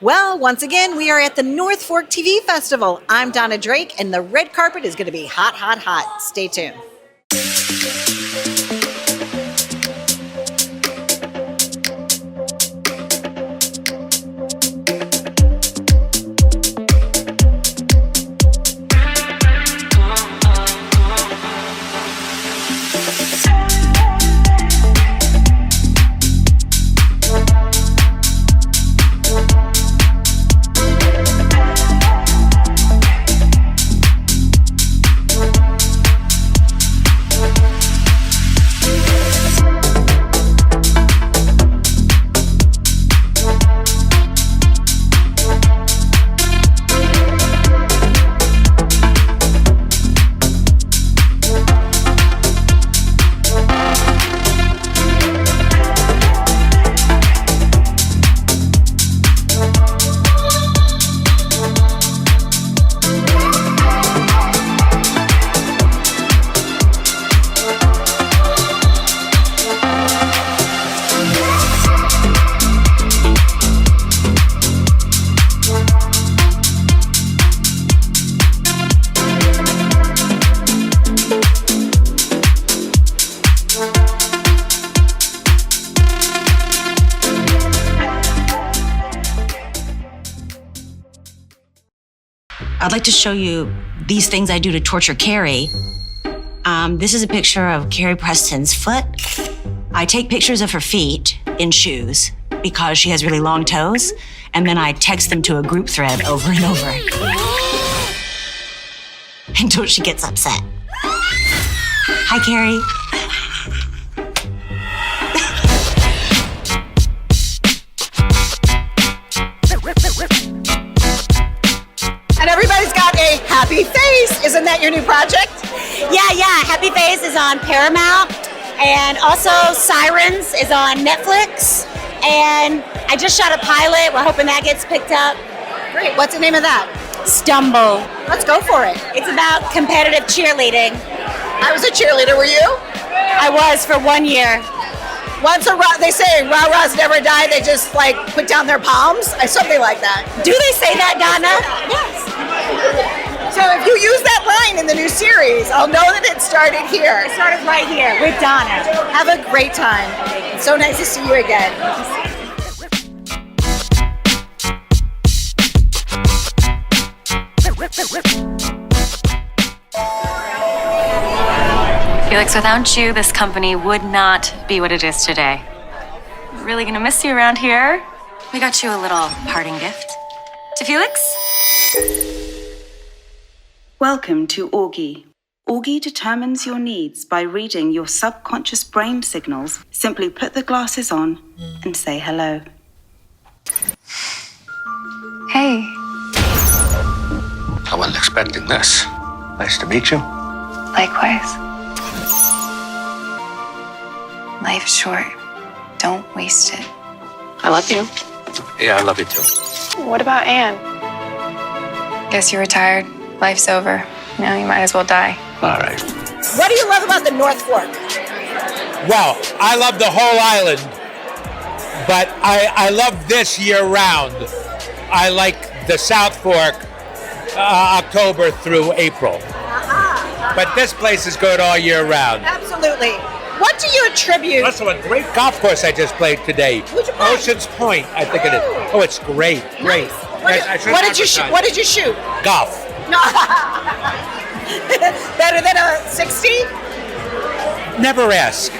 Well, once again, we are at the North Fork TV Festival. I'm Donna Drake, and the red carpet is going to be hot, hot, hot. Stay tuned. I'd like to show you these things I do to torture Carrie. This is a picture of Carrie Preston's foot. I take pictures of her feet in shoes because she has really long toes, and then I text them to a group thread over and over until she gets upset. Hi, Carrie. And everybody's got a happy face. Isn't that your new project? Yeah. Happy Face is on Paramount, and also Sirens is on Netflix. And I just shot a pilot. We're hoping that gets picked up. Great. What's the name of that? Stumble. Let's go for it. It's about competitive cheerleading. I was a cheerleader. Were you? I was for 1 year. Once they say rah-rahs never die, they just like put down their palms. Something like that. Do they say that, Donna? Yes. So if you use that line in the new series, I'll know that it started here. It started right here with Donna. Have a great time. It's so nice to see you again. Felix, without you, this company would not be what it is today. I'm really gonna miss you around here. We got you a little parting gift. To Felix? Welcome to Augie. Augie determines your needs by reading your subconscious brain signals. Simply put the glasses on and say hello. Hey. I wasn't expecting this. Nice to meet you. Likewise. Life's short. Don't waste it. I love you. Yeah, I love you too. What about Anne? Guess you're retired. Life's over. Now you might as well die. All right. What do you love about the North Fork? Well, I love the whole island, but I love this year-round. I like the South Fork, October through April. But this place is good all year round. Absolutely. What do you attribute? Also, a great golf course I just played today. Who'd you play? Oceans Point, I think it is. Oh, it's great, great. Nice. What did you shoot? What did you shoot? Golf. No. Better than a 60? Never ask.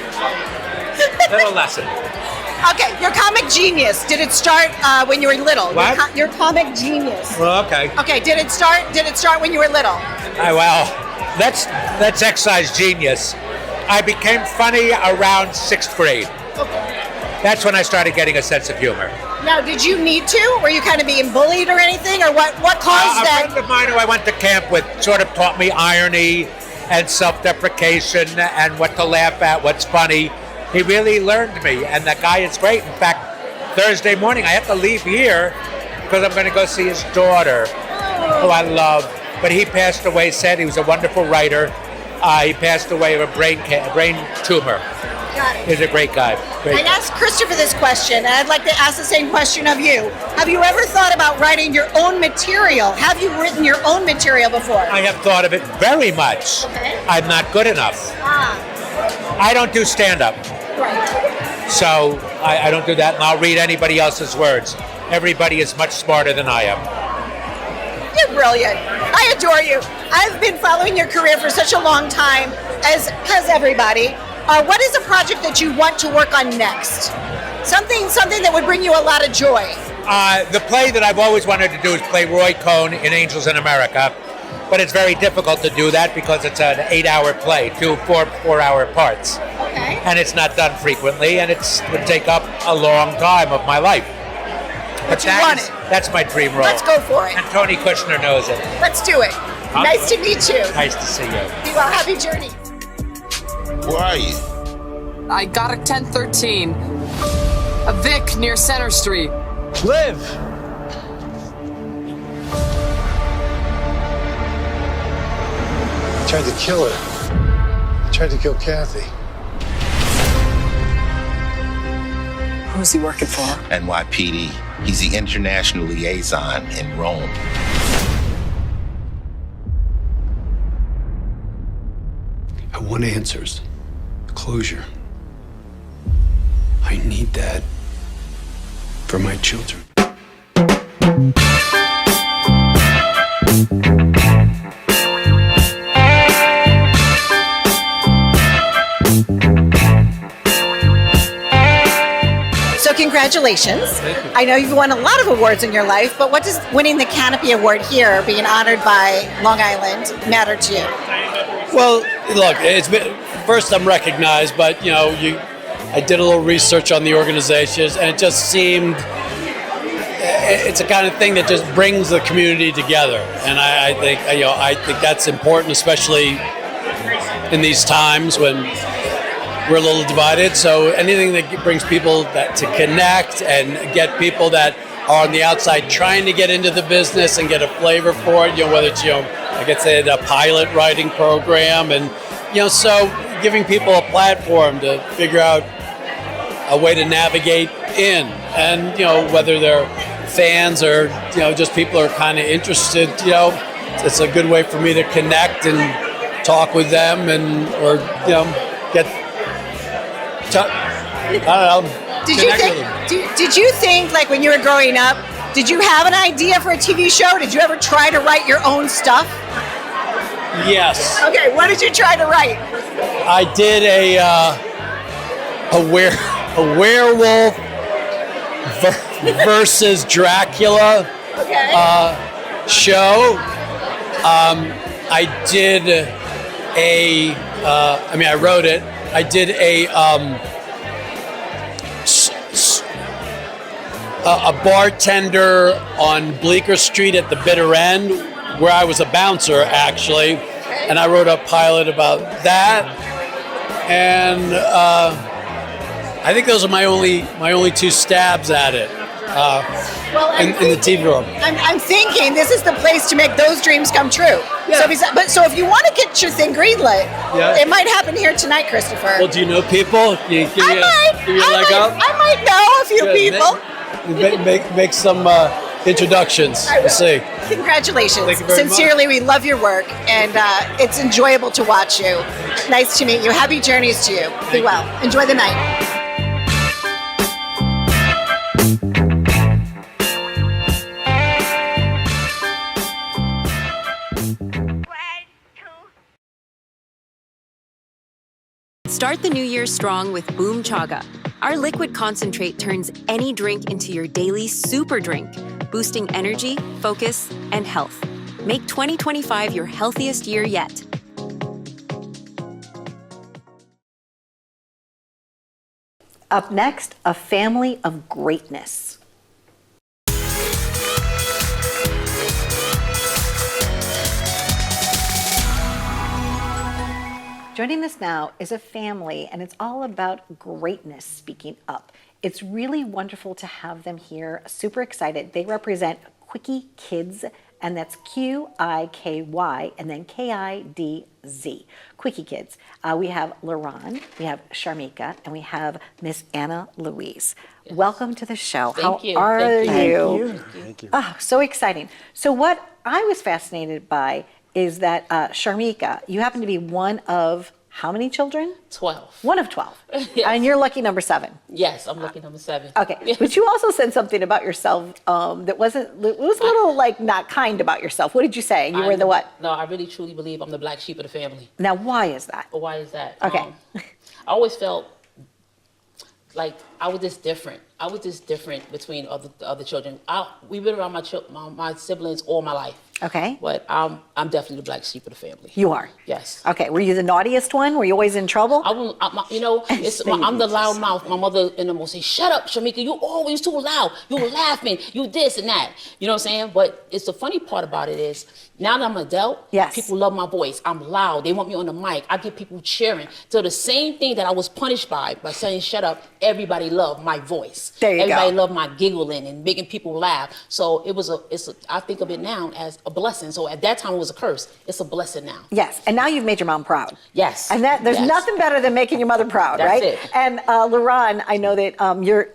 Little lesson. Okay, your comic genius. Did it start when you were little? What? Your comic genius. Well, okay. Okay, did it start when you were little? Well, that's exercise genius. I became funny around 6th grade. Okay. That's when I started getting a sense of humor. Now, did you need to? Were you kind of being bullied or anything? Or what caused that? A friend of mine who I went to camp with sort of taught me irony and self-deprecation and what to laugh at, what's funny. He really learned me, and that guy is great. In fact, Thursday morning, I have to leave here because I'm going to go see his daughter, who I love. But he passed away, said he was a wonderful writer. He passed away of a brain tumor. Got it. He's a great guy. Great I guy. asked Christopher this question, and I'd like to ask the same question of you. Have you ever thought about writing your own material? Have you written your own material before? I have thought of it very much. Okay. I'm not good enough. I don't do stand-up, Right. so I don't do that, and I'll read anybody else's words. Everybody is much smarter than I am. You're brilliant. I adore you. I've been following your career for such a long time, as has everybody. What is a project that you want to work on next? Something that would bring you a lot of joy. The play that I've always wanted to do is play Roy Cohn in Angels in America, but it's very difficult to do that because it's an 8-hour play, 2 4-hour parts. Okay. And it's not done frequently, and it would take up a long time of my life. But you want it. That's my dream role. Let's go for it. And Tony Kushner knows it. Let's do it. Nice to meet you. Nice to see you. Be well. Happy journey. Where are you? I got a 1013. A Vic near Center Street. Liv! Tried to kill her. Tried to kill Kathy. Who's he working for? NYPD. He's the international liaison in Rome. I want answers. Closure. I need that for my children. So congratulations. I know you've won a lot of awards in your life, but what does winning the Canopy Award here, being honored by Long Island, matter to you? Well, look, it's been first I'm recognized, but I did a little research on the organizations, and it just seemed it's a kind of thing that just brings the community together, and I think that's important, especially in these times when we're a little divided. So anything that brings people to connect and get people that are on the outside trying to get into the business and get a flavor for it, whether it's like I said, a pilot writing program, and so giving people a platform to figure out a way to navigate in, and whether they're fans or just people are kind of interested, it's a good way for me to connect and talk with them, and or get I don't know. Did you think, like when you were growing up, did you have an idea for a TV show? Did you ever try to write your own stuff? Yes. Okay, what did you try to write? I did a werewolf versus Dracula show. I did I wrote it. I did a bartender on Bleecker Street at the bitter end, where I was a bouncer actually, and I wrote a pilot about that. And I think those are my only 2 stabs at it in the TV room. I'm thinking this is the place to make those dreams come true. Yeah. So if you want to get your thing greenlit, it might happen here tonight, Christopher. Well, do you know people? Give you a leg up? I might know a few people. Make some introductions. We'll see. Congratulations. Thank you very Sincerely, we love your work, and it's enjoyable to watch you. Nice to meet you. Happy journeys to you. Be well. Enjoy the night. Start the new year strong with Boom Chaga. Our liquid concentrate turns any drink into your daily super drink, boosting energy, focus, and health. Make 2025 your healthiest year yet. Up next, a family of greatness. Joining us now is a family, and it's all about greatness speaking up. It's really wonderful to have them here. Super excited. They represent Qiky Kidz and that's Qiky and then Kidz. Qiky Kidz. We have LaRon, we have Sharmeika, and we have Miss Anna Louise. Yes. Welcome to the show. How are you? Thank you. Oh, so exciting. So what I was fascinated by is that Sharmeika, you happen to be one of how many children? 12. One of 12. Yes. And you're lucky number 7. Yes, I'm lucky number 7. Okay, Yes. but you also said something about yourself that was a little like not kind about yourself. What did you say? You were the what? No, I really truly believe I'm the black sheep of the family. Now, why is that? Why is that? Okay. I always felt like I was just different. I was just different between other children. We've been around my siblings all my life. Okay. But I'm definitely the black sheep of the family. You are? Yes. Okay. Were you the naughtiest one? Were you always in trouble? I'm the loud mouth. My mother and them will say, "Shut up, Sharmeika, you always too loud. You were laughing, you this and that." You know what I'm saying? But it's the funny part about it is, now that I'm an adult, yes, people love my voice. I'm loud. They want me on the mic. I get people cheering. So the same thing that I was punished by saying shut up, everybody loved my voice. There you everybody go. loved my giggling and making people laugh. So I think of it now as a blessing. So at that time it was a curse. It's a blessing now. Yes, and now you've made your mom proud. Yes. And there's nothing better than making your mother proud, That's right? it. And LaRon, I know that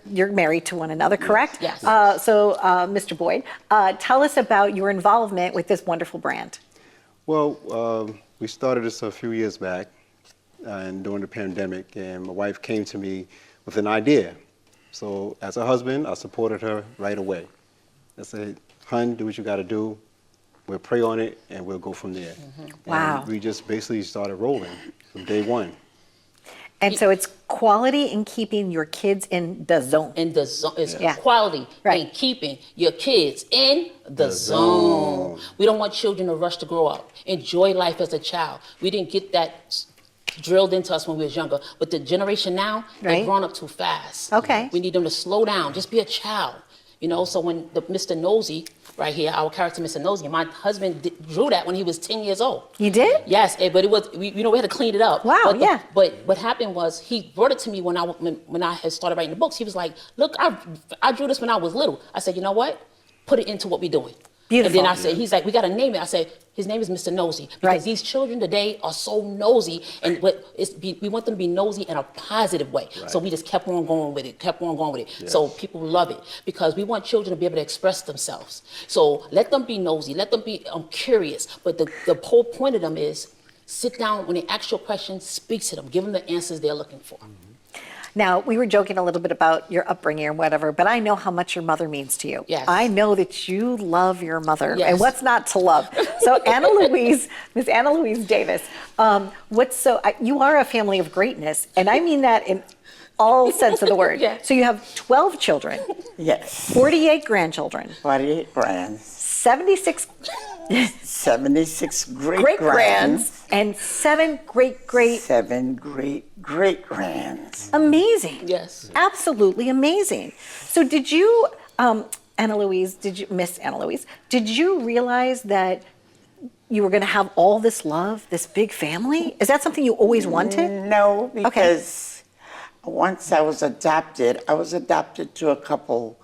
you're married to one another, correct? Yes. So Mr. Boyd, tell us about your involvement with this wonderful brand. Well, we started this a few years back and during the pandemic, and my wife came to me with an idea. So as a husband, I supported her right away. I said, "Hun, do what you got to do. We'll pray on it, and we'll go from there." Mm-hmm. Wow. And we just basically started rolling from day one. And so it's quality in keeping your kids in the zone. In the zone. It's Yeah. quality Right. in keeping your kids in the zone. We don't want children to rush to grow up. Enjoy life as a child. We didn't get that drilled into us when we was younger. But the generation now, Right. they've grown up too fast. Okay. We need them to slow down. Just be a child. You know, so when the Mr. Nosy, right here, our character Mr. Nosy, my husband drew that when he was 10 years old. You did? Yes, but it was, we had to clean it up. Wow, yeah. But what happened was he brought it to me when I had started writing the books. He was like, "Look, I drew this when I was little." I said, "You know what? Put it into what we're doing." Beautiful. And then I said, he's like, "We got to name it." I said, his name is Mr. Nosy. Because Right. these children today are so nosy, and we want them to be nosy in a positive way. Right. So we just kept on going with it. Yes. So people love it because we want children to be able to express themselves. So let them be nosy, let them be curious. But the whole point of them is sit down when they ask you a question, speak to them, give them the answers they're looking for. Now, we were joking a little bit about your upbringing or whatever, but I know how much your mother means to you. Yes. I know that you love your mother. Yes. And what's not to love? So Anna Louise, Miss Anna Louise Davis, you are a family of greatness, and I mean that in all sense of the word. Yes. So you have 12 children. Yes. 48 grandchildren. 48 grands. 76 great-grands. And 7 great-great. 7 great-great-grands. Amazing. Yes. Absolutely amazing. So did you, Miss Anna Louise, did you realize that you were going to have all this love, this big family? Is that something you always wanted? No, because once I was adopted to a couple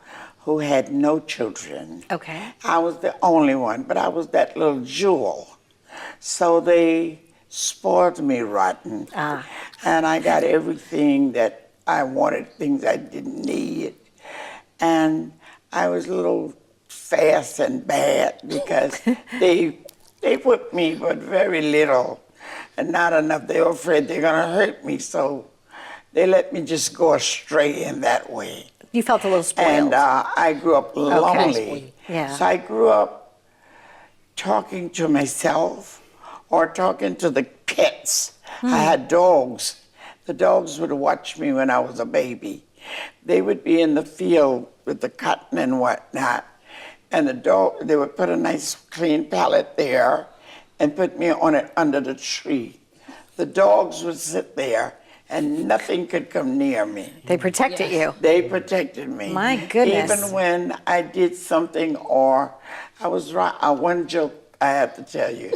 who had no children. Okay. I was the only one, but I was that little jewel. So they spoiled me rotten. And I got everything that I wanted, things I didn't need. And I was a little fast and bad because they whipped me, but very little and not enough. They were afraid they're gonna hurt me, so they let me just go astray in that way. You felt a little spoiled. And I grew up lonely. Okay. Yeah. So I grew up talking to myself or talking to the pets. I had dogs. The dogs would watch me when I was a baby. They would be in the field with the cotton and whatnot. And they would put a nice clean pallet there and put me on it under the tree. The dogs would sit there and nothing could come near me. They protected you. They protected me. My goodness. Even when I did something or I was one joke I have to tell you.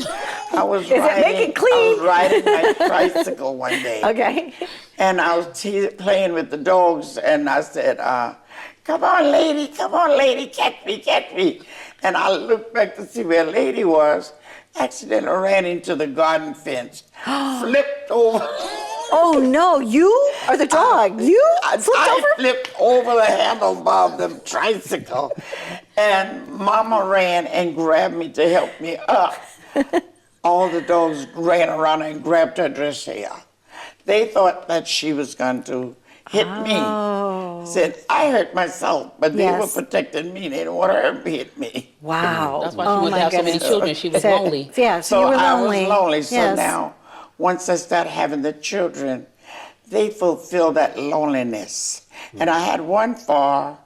I was riding my tricycle one day. Okay. And I was playing with the dogs and I said, come on lady, catch me. And I looked back to see where a lady was, accidentally ran into the garden fence, flipped over. Oh no, you or the dog? I flipped over the handlebar of the tricycle, and Mama ran and grabbed me to help me up. All the dogs ran around and grabbed her dress hair. They thought that she was going to hit me. Said, I hurt myself, but they were protecting me. They didn't want her to hit me. Wow. That's why she wanted to have so many children. She was lonely. Yeah, so you were lonely. I was lonely. So Yes. now, once I started having the children, they fulfilled that loneliness. And I had one for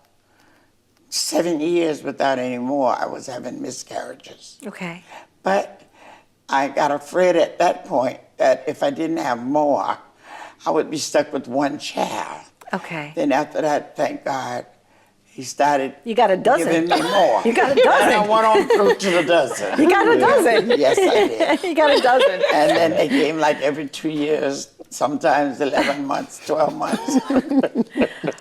7 years without any more. I was having miscarriages. Okay. But I got afraid at that point that if I didn't have more, I would be stuck with one child. Okay. Then after that, thank God, he started You got a dozen. giving me more. You got a dozen. And I went on through to the dozen. You got a dozen. Yes, I did. You got a dozen. And then they came like every 2 years, sometimes 11 months, 12 months.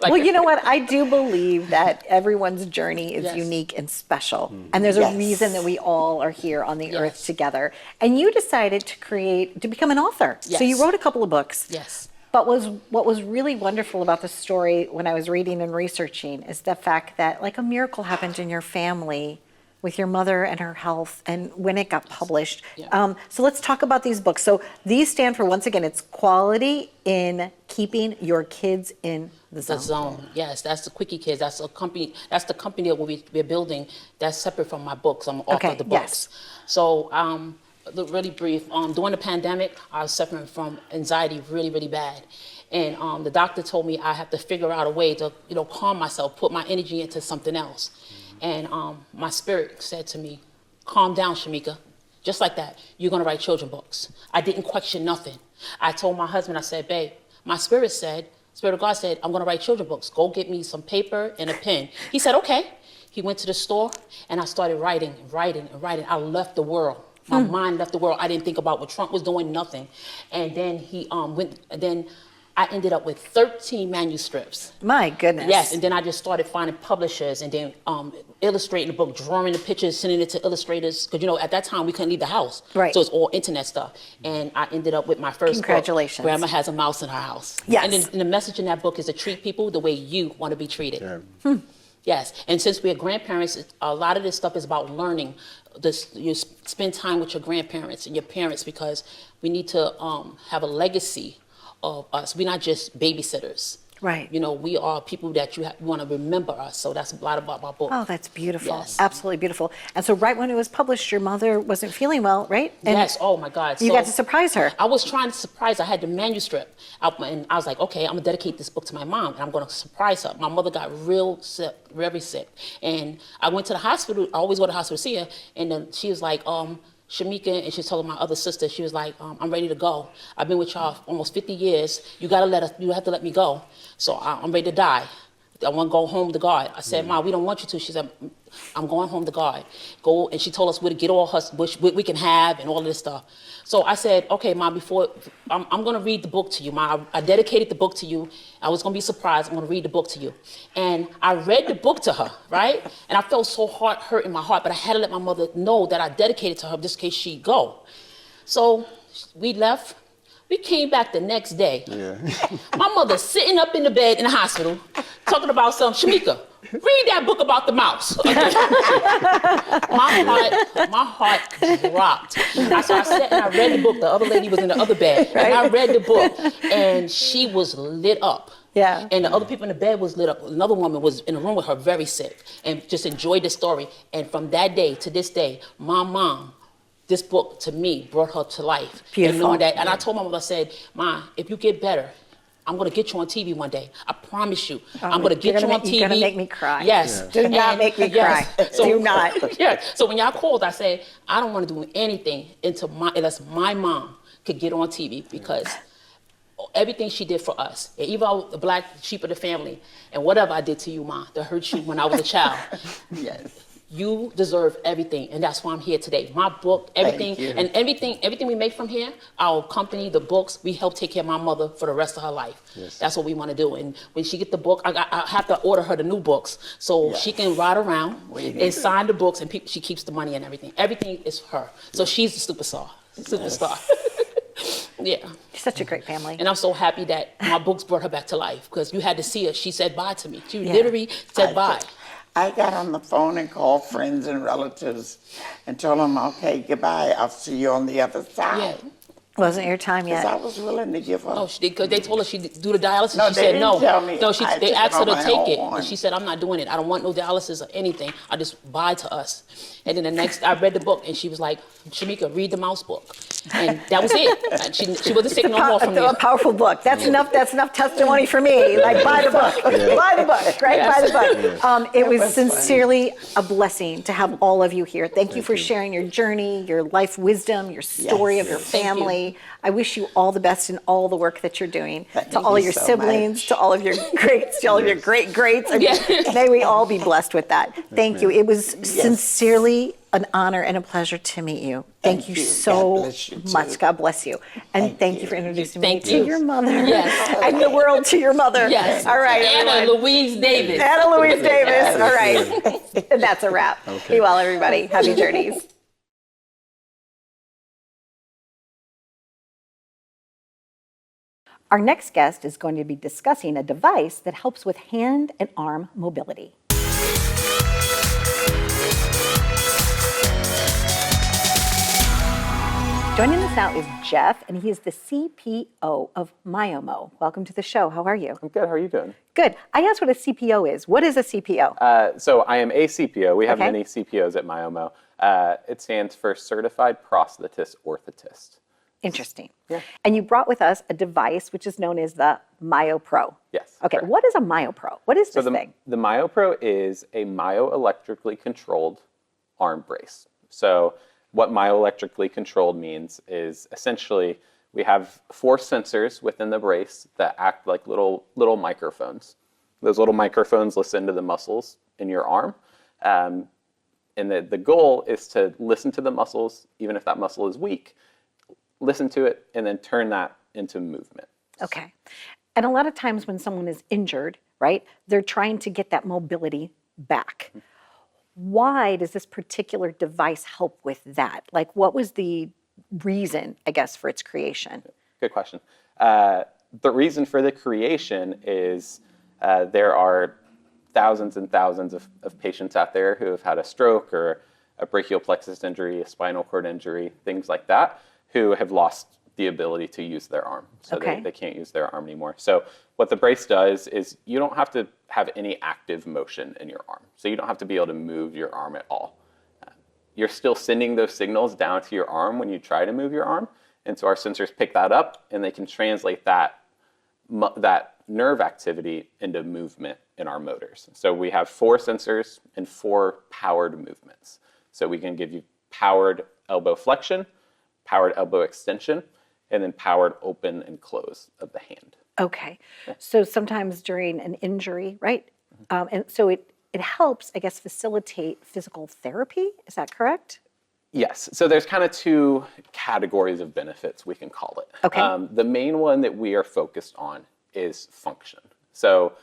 Well, you know what? I do believe that everyone's journey is unique and special. And there's a reason that we all are here on the earth together. And you decided to become an author. Yes. So you wrote a couple of books. Yes. But what was really wonderful about the story when I was reading and researching is the fact that like a miracle happened in your family with your mother and her health and when it got published. So let's talk about these books. So these stand for, once again, it's quality in keeping your kids in the zone. The zone, yes, that's the Qiky Kidz. That's a company. That's the company that we're building. That's separate from my books. I'm author of the books. So, look really brief. During the pandemic, I was suffering from anxiety really, really bad, and the doctor told me I have to figure out a way to, calm myself, put my energy into something else. And my spirit said to me, "Calm down, Sharmeika." Just like that, you're gonna write children's books. I didn't question nothing. I told my husband, I said, "Babe, my spirit of God said, I'm gonna write children's books. Go get me some paper and a pen." He said, "Okay." He went to the store and I started writing. I left the world. My mind left the world. I didn't think about what Trump was doing, nothing. And then he I ended up with 13 manuscripts. My goodness. Yes, and then I just started finding publishers and then illustrating the book, drawing the pictures, sending it to illustrators. Because, at that time, we couldn't leave the house. Right. So it's all internet stuff. And I ended up with my first Congratulations. book, Grandma Has a Mouse in Her House. Yes. And then the message in that book is to treat people the way you want to be treated. Yes, and since we're grandparents, a lot of this stuff is about learning. You spend time with your grandparents and your parents because we need to have a legacy of us. We're not just babysitters. Right. We are people that you want to remember us. So that's a lot about my book. Oh, that's beautiful. Yes. Absolutely beautiful. And so right when it was published, your mother wasn't feeling well, right? And yes. Oh, my God. You got to surprise her. I was trying to surprise her. I had the manuscript out, and I was like, okay, I'm going to dedicate this book to my mom, and I'm going to surprise her. My mother got real sick, very sick. And I went to the hospital. I always go to the hospital to see her. And then she was like, Sharmeika, and she told my other sister, she was like, I'm ready to go. I've been with y'all almost 50 years. You have to let me go. So I'm ready to die. I want to go home to God. I said, Mom, we don't want you to. She said, I'm going home to God. Go, and she told us where to get all her, what we can have and all of this stuff. So I said, okay, Mom, I'm going to read the book to you, Mom. I dedicated the book to you. I was going to be surprised. I'm going to read the book to you. And I read the book to her, right? And I felt so hurt in my heart, but I had to let my mother know that I dedicated to her just in case she'd go. So we left. We came back the next day. Yeah. My mother sitting up in the bed in the hospital talking about something. Sharmeika, read that book about the mouse. My heart dropped. So I sat and I read the book. The other lady was in the other bed. And I read the book and she was lit up. Yeah. And the other people in the bed was lit up. Another woman was in the room with her very sick and just enjoyed the story. And from that day to this day, my mom, this book to me brought her to life. Beautiful. And knowing that, and I told my mother, I said, Ma, if you get better, I'm gonna get you on TV one day. I promise you. I'm gonna get you on TV. You're gonna make me cry. Yes. Do not make me cry. So, do not. Yeah. So when y'all called, I said, I don't want to do anything unless my mom could get on TV because everything she did for us, and even I was the black sheep of the family, and whatever I did to you, Ma, that hurt you when I was a child. Yes. You deserve everything, and that's why I'm here today. My book, everything, and everything we make from here, our company, the books, we help take care of my mother for the rest of her life. Yes. That's what we want to do. And when she get the book, I have to order her the new books so she can ride around and sign the books, and she keeps the money and everything. Everything is her. So she's the superstar. Yeah. Such a great family. And I'm so happy that my books brought her back to life, because you had to see her. She said bye to me. She literally said bye. I got on the phone and called friends and relatives and told them, okay, goodbye, I'll see you on the other side. Yeah. Wasn't your time yet. Because I was willing to give up. No, she did, because they told her she'd do the dialysis. No, she they said didn't no. tell me. No, I they took asked it her on to my take it. own. And she said, I'm not doing it. I don't want no dialysis or anything. I just bye to us. And then the next, I read the book, and she was like, Sharmeika, read the mouse book. And that was it. And she wasn't sick no more from there. A powerful book. That's enough testimony for me. Like, buy the book. Buy the book, right? Yes. Buy the book. It was sincerely a blessing to have all of you here. Thank you for sharing your journey, your life wisdom, your story of your family. I wish you all the best in all the work that you're doing. To all your siblings, to all of your greats, to all of your great-greats. I mean, may we all be blessed with that. Thank you. It was sincerely an honor and a pleasure to meet you. Thank you so much. God bless you. And thank you for introducing me to your mother. Yes. And the world to your mother. Yes. All right. Anna Louise Davis. Anna Louise Davis. All right. And that's a wrap. Be well, everybody. Happy journeys. Our next guest is going to be discussing a device that helps with hand and arm mobility. Joining us now is Jeff, and he is the CPO of Myomo. Welcome to the show. How are you? I'm good. How are you doing? Good. I asked what a CPO is. What is a CPO? So I am a CPO. We have many CPOs at Myomo. It stands for Certified Prosthetist Orthotist. Interesting. Yeah. And you brought with us a device which is known as the MyoPro. Yes. Okay. Correct. What is a MyoPro? What is this thing? The MyoPro is a myoelectrically controlled arm brace. So what myoelectrically controlled means is essentially we have 4 sensors within the brace that act like little microphones. Those little microphones listen to the muscles in your arm. And the goal is to listen to the muscles, even if that muscle is weak, listen to it, and then turn that into movement. Okay. And a lot of times when someone is injured, right, they're trying to get that mobility back. Mm-hmm. Why does this particular device help with that? Like, what was the reason, I guess, for its creation? Good question. The reason for the creation is there are thousands and thousands of patients out there who have had a stroke or a brachial plexus injury, a spinal cord injury, things like that, who have lost the ability to use their arm. So they can't use their arm anymore. So what the brace does is you don't have to have any active motion in your arm. So you don't have to be able to move your arm at all. You're still sending those signals down to your arm when you try to move your arm. And so our sensors pick that up, and they can translate that nerve activity into movement in our motors. So we have 4 sensors and 4 powered movements. So we can give you powered elbow flexion, powered elbow extension, and then powered open and close of the hand. Okay. Yeah. So sometimes during an injury, right? Mm-hmm. And so it helps, I guess, facilitate physical therapy. Is that correct? Yes. So there's kind of 2 categories of benefits, we can call it. Okay. The main one that we are focused on is function. So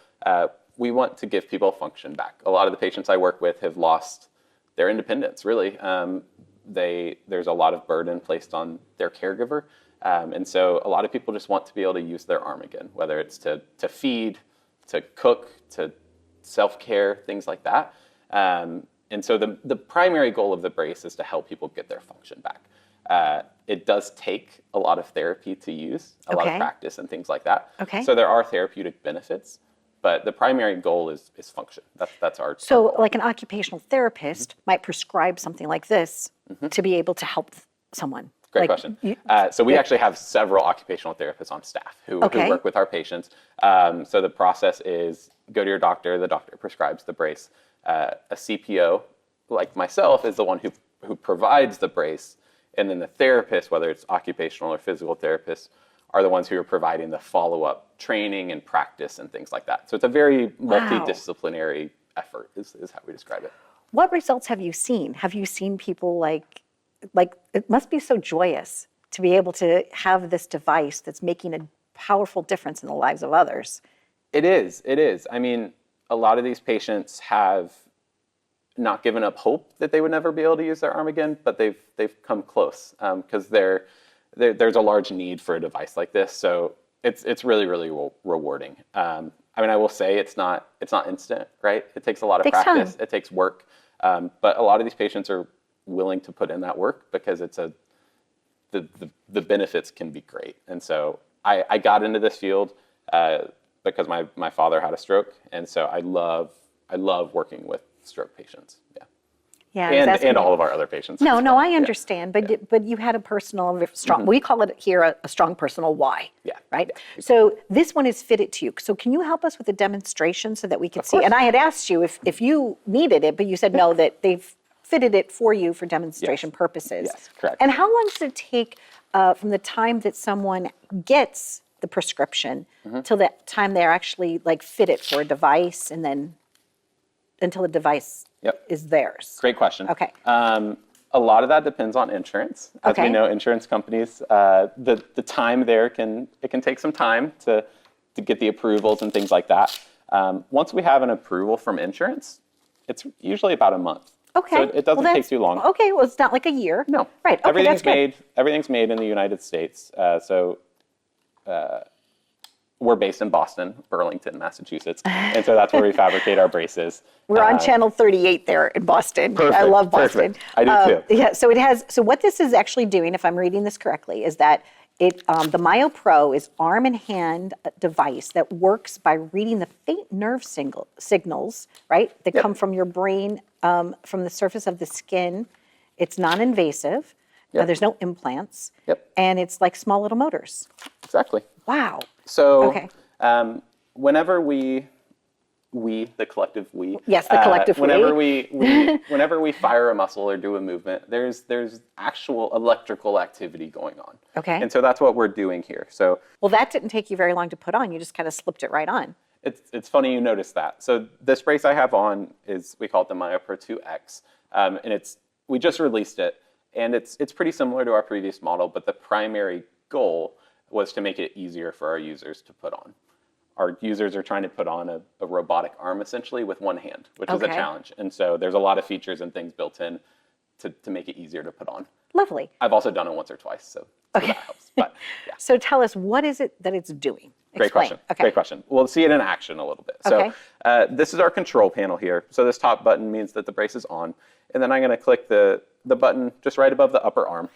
we want to give people function back. A lot of the patients I work with have lost their independence, really. There's a lot of burden placed on their caregiver. And so a lot of people just want to be able to use their arm again, whether it's to feed, to cook, to self-care, things like that. And so the primary goal of the brace is to help people get their function back. It does take a lot of therapy to use, a lot of practice and things like that. Okay. So there are therapeutic benefits, but the primary goal is function. That's our So goal. like an occupational therapist might prescribe something like this to be able to help someone. Great question. So we actually have several occupational therapists on staff who work with our patients. So the process is go to your doctor, the doctor prescribes the brace. A CPO, like myself, is the one who provides the brace, and then the therapist, whether it's occupational or physical therapist, are the ones who are providing the follow-up training and practice and things like that. So it's a very multidisciplinary effort is how we describe it. What results have you seen? Have you seen people like it must be so joyous to be able to have this device that's making a powerful difference in the lives of others. It is. I mean, a lot of these patients have not given up hope that they would never be able to use their arm again, but they've come close because there's a large need for a device like this. So it's really, really rewarding. I mean, I will say it's not instant, right? It takes a lot of practice. It takes work. But a lot of these patients are willing to put in that work because the benefits can be great. And so I got into this field because my father had a stroke, and so I love working with stroke patients. Yeah, and all of our other patients. No, I understand, but you had a personal strong. We call it here a strong personal why. Yeah. Right. Yeah. So this one is fitted to you. So can you help us with a demonstration so that we can see? And I had asked you if you needed it, but you said no, that they've fitted it for you for demonstration purposes. Yes, correct. And how long does it take from the time that someone gets the prescription till the time they're actually like fitted for a device, and then until the device is theirs? Great question. Okay. A lot of that depends on insurance. As we know, insurance companies, the time there can take some time to get the approvals and things like that. Once we have an approval from insurance, it's usually about a month. Okay. So it doesn't take too long. Okay, well, it's not like a year. No. Right. Okay, Everything's made in the United States. We're based in Boston, Burlington, Massachusetts, and so that's where we fabricate our braces. We're on channel 38 there in Boston. Perfect, I love Boston. Perfect. I do too. Yeah. So what this is actually doing, if I'm reading this correctly, is that the MyoPro is arm and hand device that works by reading the faint nerve signals, right, that come from your brain, from the surface of the skin. It's non-invasive. There's no implants. And it's like small little motors. Exactly. Wow. So whenever we, the collective we. Yes, the collective whenever whenever we fire a muscle or do a movement, there's actual electrical activity going on. Okay. And so that's what we're doing here. So. Well, that didn't take you very long to put on. You just kind of slipped it right on. It's funny you noticed that. So this brace I have on we call it the MyoPro 2X, and we just released it, and it's pretty similar to our previous model, but the primary goal was to make it easier for our users to put on. Our users are trying to put on a robotic arm essentially with one hand, which is a challenge. And so there's a lot of features and things built in to make it easier to put on. Lovely. I've also done it once or twice, so that helps. But yeah. So tell us, what is it that it's doing? Great question. Okay. Great question. We'll see it in action a little bit. So this is our control panel here. So this top button means that the brace is on. And then I'm going to click the button just right above the upper arm.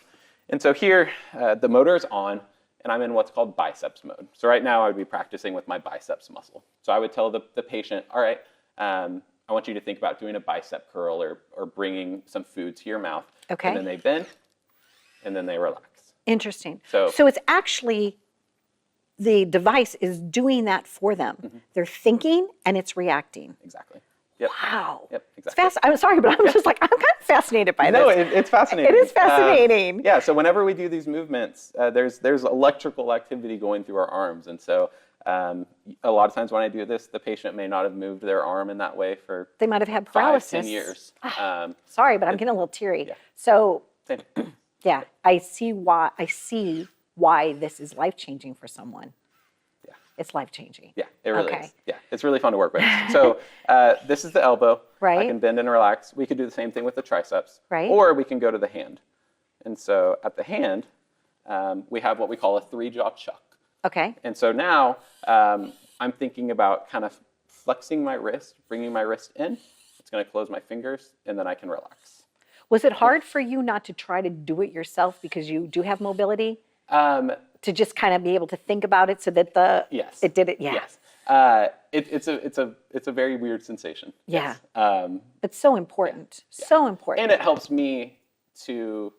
And so here, the motor is on, and I'm in what's called biceps mode. So right now I would be practicing with my biceps muscle. So I would tell the patient, all right, I want you to think about doing a bicep curl or bringing some food to your mouth. Okay. And then they bend, and then they relax. Interesting. So it's actually, the device is doing that for them. They're thinking and it's reacting. Exactly. Yep. Wow. Yep, exactly. I'm sorry, but I'm just like, I'm kind of fascinated by this. No, it's fascinating. It is fascinating. Yeah, so whenever we do these movements, there's electrical activity going through our arms. And so a lot of times when I do this, the patient may not have moved their arm in that way for They might have had paralysis. 5-10 years. Sorry, but I'm getting a little teary. Yeah. So, Same. yeah, I see why this is life-changing for someone. It's life-changing. Yeah, it really is. Yeah, it's really fun to work with. So this is the elbow. Right. I can bend and relax. We could do the same thing with the triceps. Right. Or we can go to the hand. And so at the hand, we have what we call a 3-jaw chuck. Okay. And so now I'm thinking about kind of flexing my wrist, bringing my wrist in. It's going to close my fingers, and then I can relax. Was it hard for you not to try to do it yourself because you do have mobility? To just kind of be able to think about it so that it did it. Yeah. Yes. It's a very weird sensation. Yeah. Yes. But so important. Yeah. So important. And it helps me to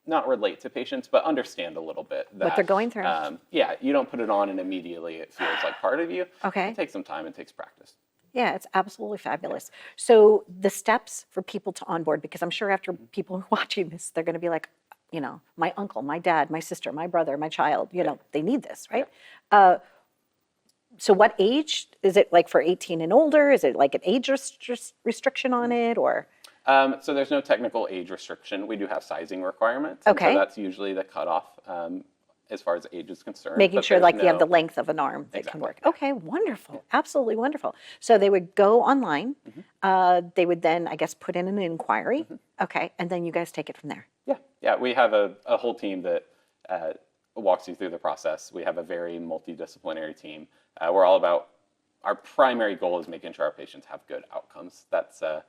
not relate to patients, but understand a little bit that what they're going through. Yeah, you don't put it on and immediately it feels like part of you. Okay. It takes some time. It takes practice. Yeah, it's absolutely fabulous. So the steps for people to onboard, because I'm sure after people are watching this, they're going to be like, my uncle, my dad, my sister, my brother, my child, they need this, right? So what age? Is it like for 18 and older? Is it like an age restriction on it, or? So there's no technical age restriction. We do have sizing requirements. Okay. So that's usually the cutoff as far as age is concerned. Making but sure there's like you have the length of an arm that can Exactly. work. Okay, wonderful. Absolutely wonderful. So they would go online. They would then, I guess, put in an inquiry. Okay, and then you guys take it from there. Yeah, we have a whole team that walks you through the process. We have a very multidisciplinary team. We're all about, our primary goal is making sure our patients have good outcomes. That's our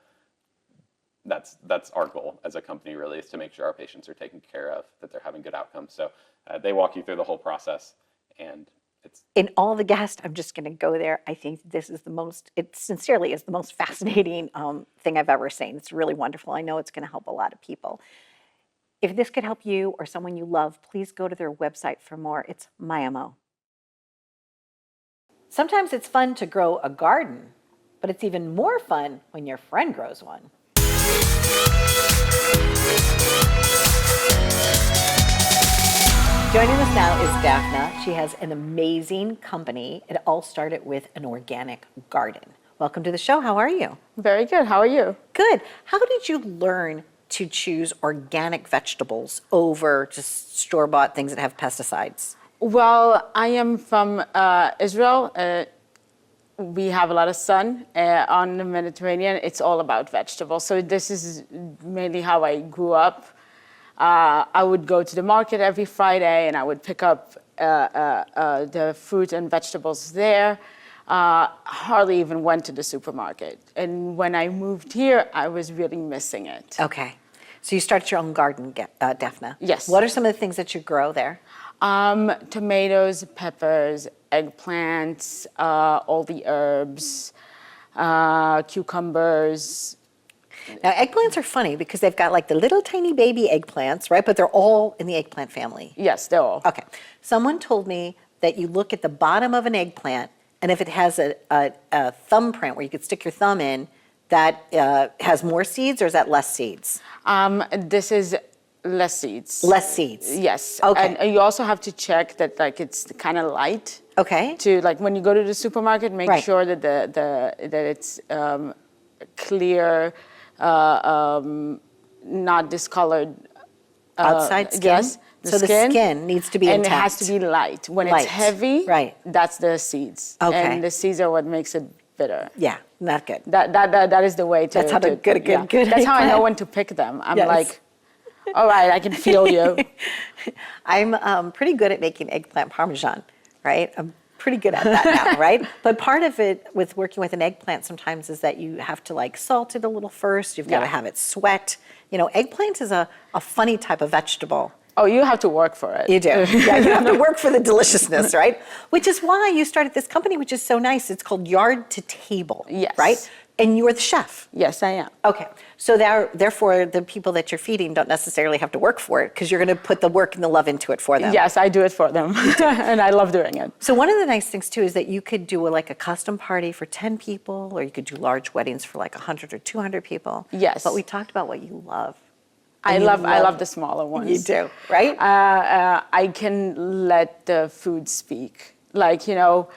goal as a company, really, is to make sure our patients are taken care of, that they're having good outcomes. So they walk you through the whole process, and it's... In all the guests, I'm just going to go there. I think this is the most, it sincerely is the most fascinating thing I've ever seen. It's really wonderful. I know it's going to help a lot of people. If this could help you or someone you love, please go to their website for more. It's Myomo. Sometimes it's fun to grow a garden, but it's even more fun when your friend grows one. Joining us now is Daphna. She has an amazing company. It all started with an organic garden. Welcome to the show. How are you? Very good. How are you? Good. How did you learn to choose organic vegetables over just store-bought things that have pesticides? Well, I am from Israel. We have a lot of sun on the Mediterranean. It's all about vegetables. So this is mainly how I grew up. I would go to the market every Friday and I would pick up the fruit and vegetables there. Hardly even went to the supermarket. And when I moved here, I was really missing it. Okay. So you started your own garden, Daphna. Yes. What are some of the things that you grow there? Tomatoes, peppers, eggplants, all the herbs, cucumbers. Now, eggplants are funny because they've got like the little tiny baby eggplants, right? But they're all in the eggplant family. Yes, they're all. Okay. Someone told me that you look at the bottom of an eggplant, and if it has a thumbprint where you could stick your thumb in, that has more seeds, or is that less seeds? This is less seeds. Less seeds. Yes. Okay. And you also have to check that like it's kind of light. Okay. To like when you go to the supermarket, make Right. sure that that it's clear, not discolored. Outside skin? Yes. So the skin needs to be and intact. it has to be light. When Light. it's heavy, Right. that's the seeds. Okay. And the seeds are what makes it bitter. Yeah, not good. That is the way to. That's how to get a good That's how I know eggplant. when to pick them. I'm Yes. like, all right, I can feel you. I'm pretty good at making eggplant parmesan, right? I'm pretty good at that now, right? But part of it with working with an eggplant sometimes is that you have to like salt it a little first. You've got to Yeah. have it sweat. You know, eggplant is a funny type of vegetable. Oh, you have to work for it. You do. Yeah, you have to work for the deliciousness, right? Which is why you started this company, which is so nice. It's called Yard to Table. Yes. Right? And you are the chef. Yes, I am. Okay. So therefore, the people that you're feeding don't necessarily have to work for it because you're going to put the work and the love into it for them. Yes, I do it for them. And I love doing it. So one of the nice things, too, is that you could do like a custom party for 10 people, or you could do large weddings for like 100 or 200 people. Yes. But we talked about what you love. I And you love the smaller ones. You do, right? I can let the food speak. Like, you know,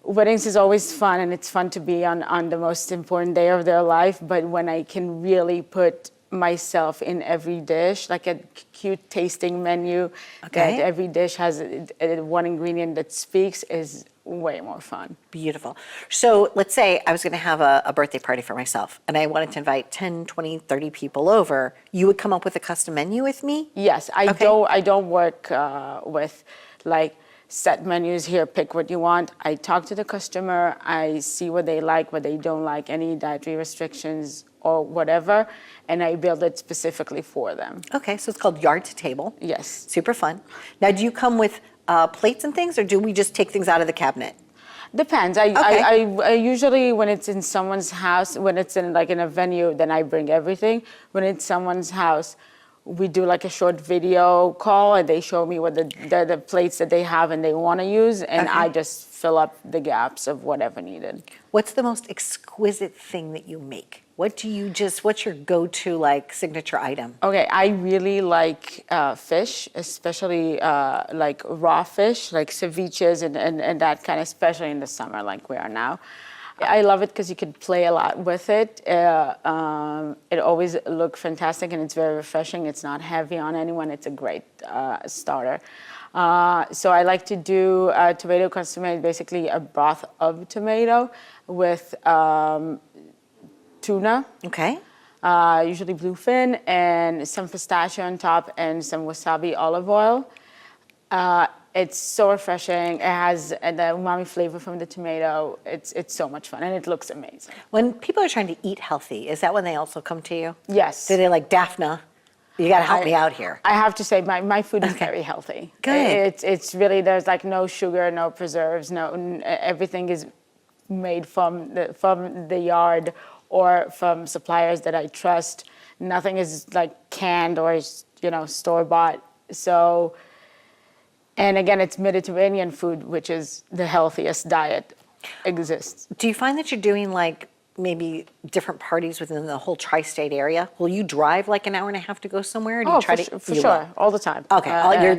weddings is always fun, and it's fun to be on the most important day of their life. But when I can really put myself in every dish, like a cute tasting menu, Okay. that every dish has one ingredient that speaks, is way more fun. Beautiful. So let's say I was going to have a birthday party for myself, and I wanted to invite 10, 20, 30 people over. You would come up with a custom menu with me? Yes, I don't work with like set menus here, pick what you want. I talk to the customer, I see what they like, what they don't like, any dietary restrictions or whatever, and I build it specifically for them. Okay, so it's called Yard to Table. Yes. Super fun. Now, do you come with plates and things, or do we just take things out of the cabinet? Depends. I usually, when it's in someoone's house, when it's in like in a venue, then I bring everything. When it's someone's house, we do like a short video call and they show me what the plates that they have and they want to use, and I just fill up the gaps of whatever needed. What's the most exquisite thing that you make? What's your go-to like signature item? Okay, I really like fish, especially like raw fish, like ceviches and that kind of, especially in the summer like we are now. I love it because you can play a lot with it. It always looks fantastic and it's very refreshing. It's not heavy on anyone. It's a great starter. So I like to do tomato consommé, basically a broth of tomato with tuna. Okay. Usually bluefin, and some pistachio on top and some wasabi olive oil. It's so refreshing. It has the umami flavor from the tomato. It's so much fun, and it looks amazing. When people are trying to eat healthy, is that when they also come to you? Yes. Do they like, Daphna, you got to help me out here? I have to say, my food is very healthy. Good. It's really, there's like no sugar, no preserves, everything is made from the yard or from suppliers that I trust. Nothing is like canned or store-bought. So. And again, it's Mediterranean food, which is the healthiest diet exists. Do you find that you're doing like maybe different parties within the whole tri-state area? Will you drive like an hour and a half to go somewhere? Or do you try for sure, all the time. Okay,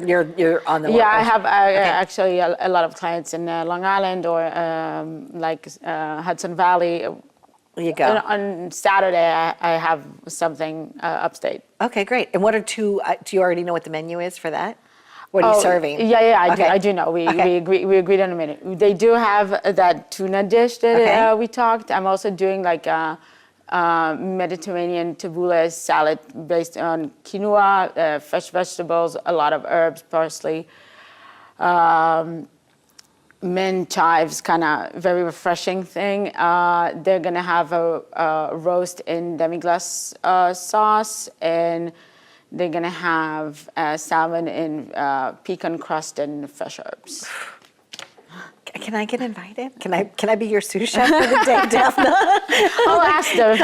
you're on the. Yeah, I have actually a lot of clients in Long Island or Hudson Valley. There you go. On Saturday, I have something upstate. Okay, great. And what are two? Do you already know what the menu is for that? What are you serving? Yeah, I do know. We agreed on a menu. They do have that tuna dish that we talked. I'm also doing like a Mediterranean tabbouleh salad based on quinoa, fresh vegetables, a lot of herbs, parsley, mint, chives, kind of very refreshing thing. They're gonna have a roast in demi-glace sauce, and they're gonna have salmon in pecan crust and fresh herbs. Can I get invited? Can I be your sous chef for the day, Daphna? I'll ask them.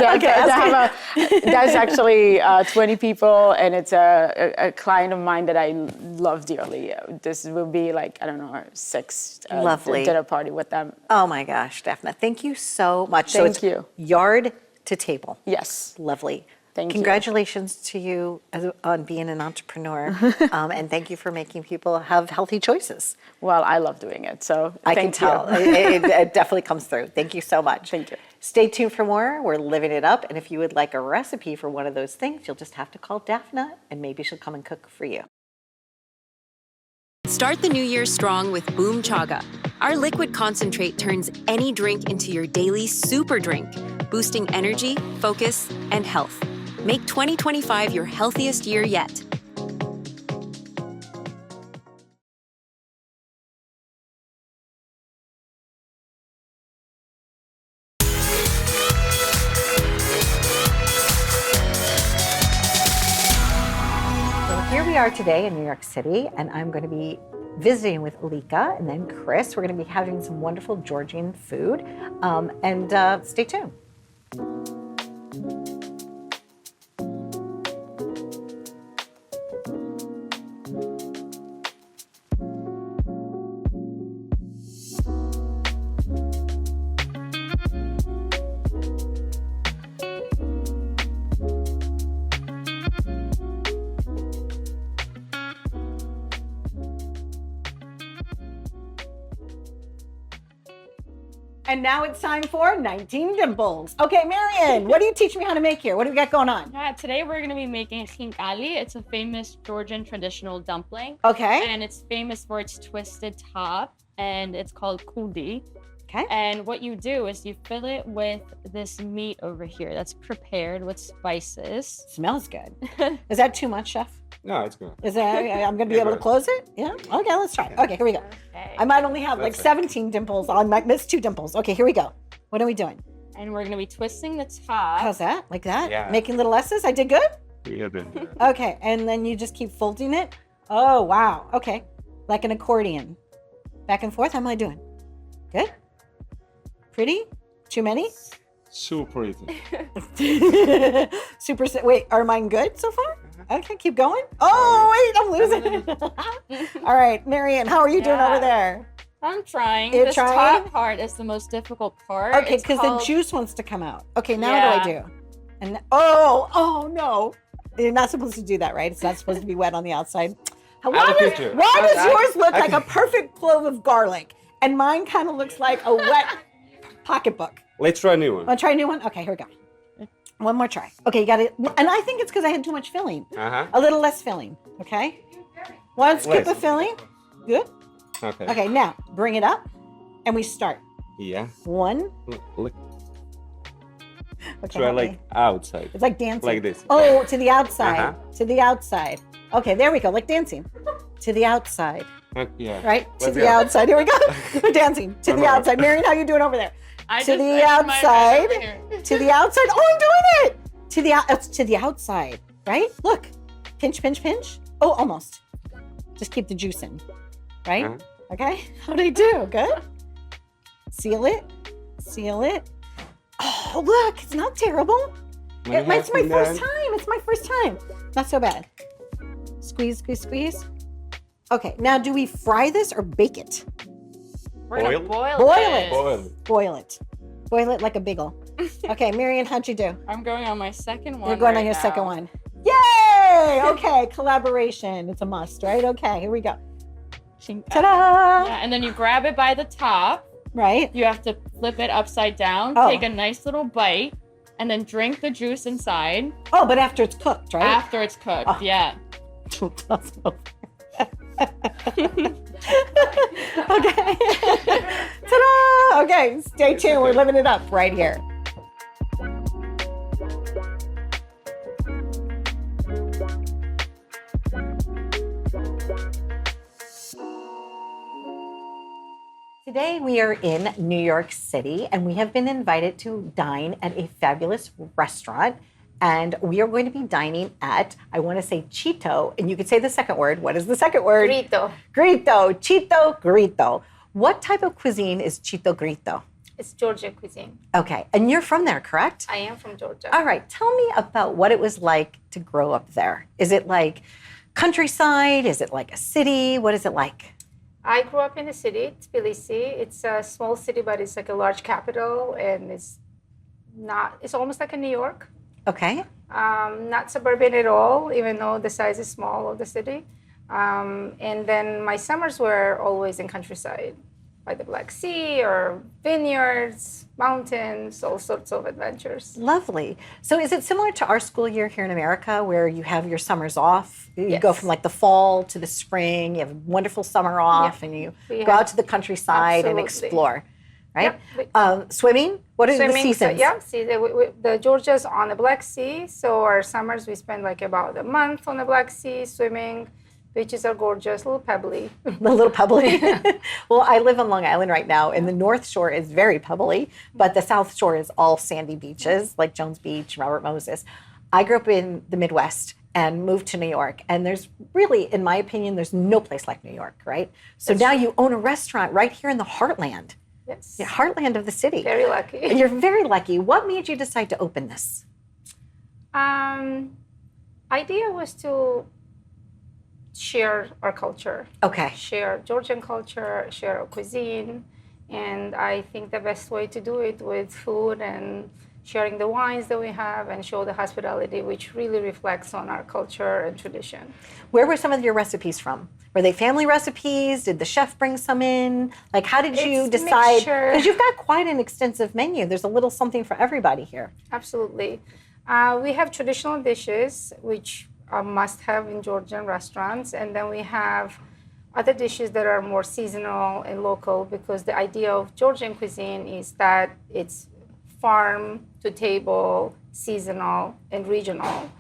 There's actually 20 people, and it's a client of mine that I love dearly. This will be like, I don't know, our sixth dinner party with them. Oh my gosh, Daphna, thank you so much. Thank you. Yard to table. Yes. Lovely. Thank you. Congratulations to you on being an entrepreneur, and thank you for making people have healthy choices. Well, I love doing it, so I can tell. It definitely comes through. Thank you so much. Thank you. Stay tuned for more. We're living it up, and if you would like a recipe for one of those things, you'll just have to call Daphna, and maybe she'll come and cook for you. Start the new year strong with Boom Chaga. Our liquid concentrate turns any drink into your daily super drink, boosting energy, focus, and health. Make 2025 your healthiest year yet. So here we are today in New York City, and I'm going to be visiting with Qiky and then Chris. We're going to be having some wonderful Georgian food, and stay tuned. And now it's time for 19 Dimples. Okay, Marian, what do you teach me how to make here? What do we got going on? Yeah, today we're going to be making khinkali. It's a famous Georgian traditional dumpling. Okay. And it's famous for its twisted top, and it's called kudi. Okay. And what you do is you fill it with this meat over here that's prepared with spices. Smells good. Is that too much, Chef? No, it's good. Is that, I'm going to be able to close it? Yeah? Okay, let's try it. Okay, here we go. Okay. I might only have like 17 dimples. I might miss 2 dimples. Okay, here we go. What are we doing? And we're going to be twisting the top. How's that? Like that? Yeah. Making little S's? I did good? You have been good. Okay, and then you just keep folding it? Oh, wow. Okay, like an accordion. Back and forth? How am I doing? Good? Pretty? Too many? Super pretty. Super, wait, are mine good so far? Okay, keep going. Oh, wait, I'm losing. All right, Marianne, how are you doing over there? I'm trying. You're This trying? top part is the most difficult part. Okay, It's because the called- juice wants to come out. Okay, now what do I do? And oh no. You're not supposed to do that, right? It's not supposed to be wet on the outside. Why does yours look like a perfect clove of garlic and mine kind of looks like a wet pocketbook? Let's try a new one. Want to try a new one? Okay, here we go. One more try. Okay, you got it. And I think it's because I had too much filling. A little less filling, okay? One scoop of filling. Good. Okay. Okay, now bring it up and we start. Yeah. One. Look. Okay, Try help like me. outside. It's like dancing. Like this. Oh, to the outside. Uh-huh. To the outside. Okay, there we go. Like dancing. To the outside. Yeah. Right? To Let's the go. outside. Here we go. We're dancing. To the Alright. outside. Marion, how you doing over there? I To just- the I did my outside. right over here. To the outside. Oh, I'm doing it. To the it's to the outside. Right? Look. Pinch, pinch, pinch. Oh, almost. Just keep the juice in. Right? Uh-huh. Okay. How do you do? Good. Seal it. Seal it. Oh, look. It's not terrible. It's my first time. It's my first time. Not so bad. Squeeze, squeeze, squeeze. Okay, now do we fry this or bake it? We're gonna boil it. Boil it. Boil it like a bagel. Okay, Marianne, how'd you do? I'm going on my second one. You're going on right your now. second one. Yay! Okay, collaboration. It's a must, right? Okay, here we go. Ta-da! Yeah, and then you grab it by the top. Right. You have to flip it upside down, Oh. take a nice little bite, and then drink the juice inside. Oh, but after it's cooked, right? After it's cooked, Oh. yeah. Okay. Ta-da! Okay, stay tuned. We're living it up right here. Today we are in New York City and we have been invited to dine at a fabulous restaurant. And we are going to be dining at, I want to say Chito, and you could say the second word. What is the second word? Grito. Grito. Chito Grito. What type of cuisine is Chito Grito? It's Georgian cuisine. Okay, and you're from there, correct? I am from Georgia. All right, tell me about what it was like to grow up there. Is it like countryside? Is it like a city? What is it like? I grew up in the city, Tbilisi. It's a small city, but it's like a large capital, and it's almost like a New York. Okay. Not suburban at all, even though the size is small of the city. And then my summers were always in countryside, by the Black Sea or vineyards, mountains, all sorts of adventures. Lovely. So is it similar to our school year here in America where you have your summers off? You go from like the fall to the spring, you have a wonderful summer off, and you We go have- out to the countryside and Absolutely. explore, right? Swimming? What are the Swimming, seasons? the Georgia's on the Black Sea, so our summers we spend like about a month on the Black Sea swimming. Beaches are gorgeous, a little pebbly. A little pebbly. Well, I live on Long Island right now, and the North Shore is very pebbly, but the South Shore is all sandy beaches, like Jones Beach, Robert Moses. I grew up in the Midwest and moved to New York, and there's really, in my opinion, there's no place like New York, right? So now you own a restaurant right here in the heartland. Yes. The heartland of the city. Very lucky. And you're very lucky. What made you decide to open this? Idea was to share our culture. Okay. Share Georgian culture, share our cuisine. And I think the best way to do it with food and sharing the wines that we have and show the hospitality, which really reflects on our culture and tradition. Where were some of your recipes from? Were they family recipes? Did the chef bring some in? Like, how did you It's decide? mixture. Because you've got quite an extensive menu. There's a little something for everybody here. Absolutely. We have traditional dishes, which are must-have in Georgian restaurants, and then we have other dishes that are more seasonal and local, because the idea of Georgian cuisine is that it's farm to table, seasonal, and regional.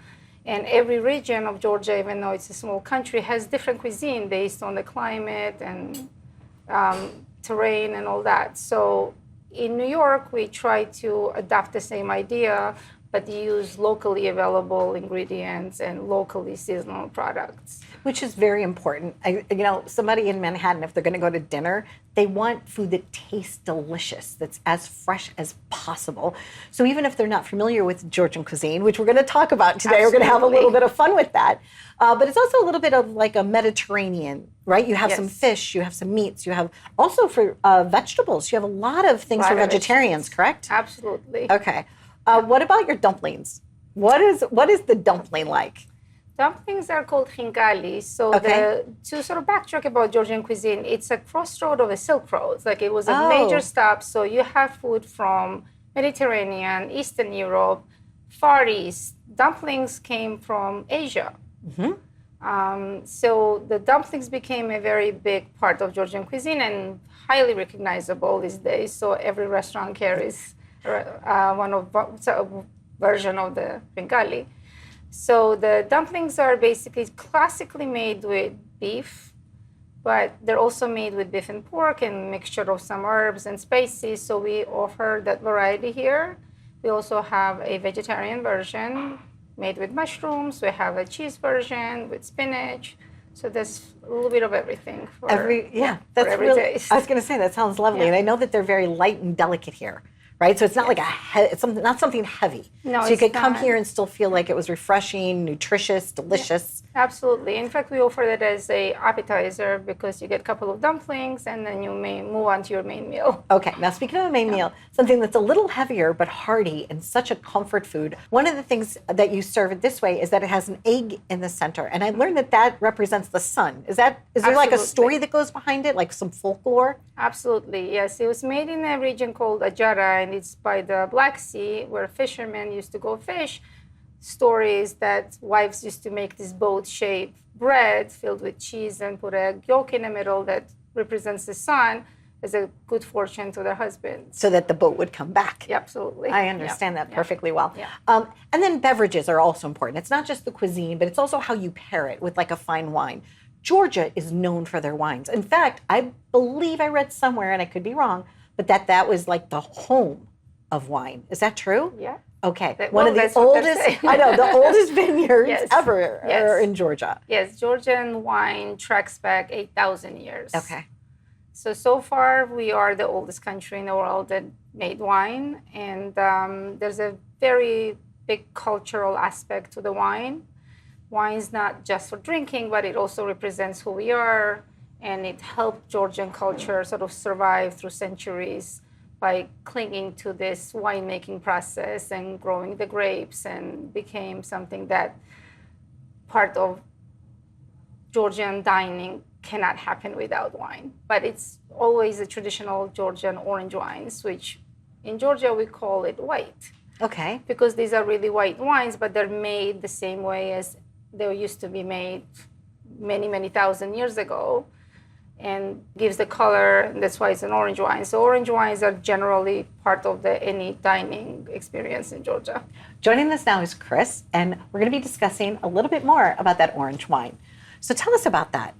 And every region of Georgia, even though it's a small country, has different cuisine based on the climate and terrain and all that. So in New York, we try to adopt the same idea, but use locally available ingredients and locally seasonal products. Which is very important. Somebody in Manhattan, if they're going to go to dinner, they want food that tastes delicious, that's as fresh as possible. So even if they're not familiar with Georgian cuisine, which we're going to talk about today, we're going to have a little bit of fun with that. But it's also a little bit of like a Mediterranean, right? You have some fish, you have some meats, you have also for vegetables. You have a lot of things for vegetarians, correct? Absolutely. Okay. What about your dumplings? What is the dumpling like? Dumplings are called khinkali. So to sort of backtrack about Georgian cuisine, it's a crossroad of a Silk Road. Like it was a major stop. So you have food from Mediterranean, Eastern Europe, Far East. Dumplings came from Asia. So the dumplings became a very big part of Georgian cuisine and highly recognizable these days. So every restaurant carries a version of the khinkali. So the dumplings are basically classically made with beef, but they're also made with beef and pork and mixture of some herbs and spices. So we offer that variety here. We also have a vegetarian version made with mushrooms. We have a cheese version with spinach. So there's a little bit of everything for every taste. I was going to say, that sounds lovely. And I know that they're very light and delicate here. Right, so it's not like it's not something heavy. No, so you could come here and still feel like it was refreshing, nutritious, delicious. Yeah, absolutely. In fact, we offer that as a appetizer because you get a couple of dumplings and then you may move on to your main meal. Okay, now speaking of a main meal, something that's a little heavier but hearty and such a comfort food. One of the things that you serve it this way is that it has an egg in the center, and I learned that represents the sun. Is there like a story that goes behind it, like some folklore? Absolutely, yes. It was made in a region called Adjara, and it's by the Black Sea, where fishermen used to go fish. Stories that wives used to make this boat-shaped bread filled with cheese and put a yolk in the middle that represents the sun as a good fortune to their husband. So that the boat would come back. Yeah, absolutely. I understand that perfectly well. Yeah. And then beverages are also important. It's not just the cuisine, but it's also how you pair it with like a fine wine. Georgia is known for their wines. In fact, I believe I read somewhere, and I could be wrong, but that was like the home of wine. Is that true? Yeah. Okay. One of the oldest, the oldest vineyards ever are in Georgia. Yes, Georgian wine tracks back 8,000 years. Okay. So far, we are the oldest country in the world that made wine. And there's a very big cultural aspect to the wine. Wine's not just for drinking, but it also represents who we are. And it helped Georgian culture sort of survive through centuries by clinging to this winemaking process and growing the grapes, and became something that part of Georgian dining cannot happen without wine. But it's always the traditional Georgian orange wines, which in Georgia we call it white. Okay. Because these are really white wines, but they're made the same way as they used to be made many, many thousand years ago, and gives the color, and that's why it's an orange wine. So orange wines are generally part of any dining experience in Georgia. Joining us now is Chris, and we're going to be discussing a little bit more about that orange wine. So tell us about that.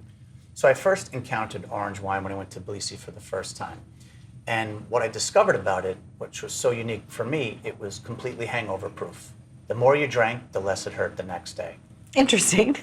So I first encountered orange wine when I went to Tbilisi for the first time. And what I discovered about it, which was so unique for me, it was completely hangover proof. The more you drank, the less it hurt the next day. Interesting.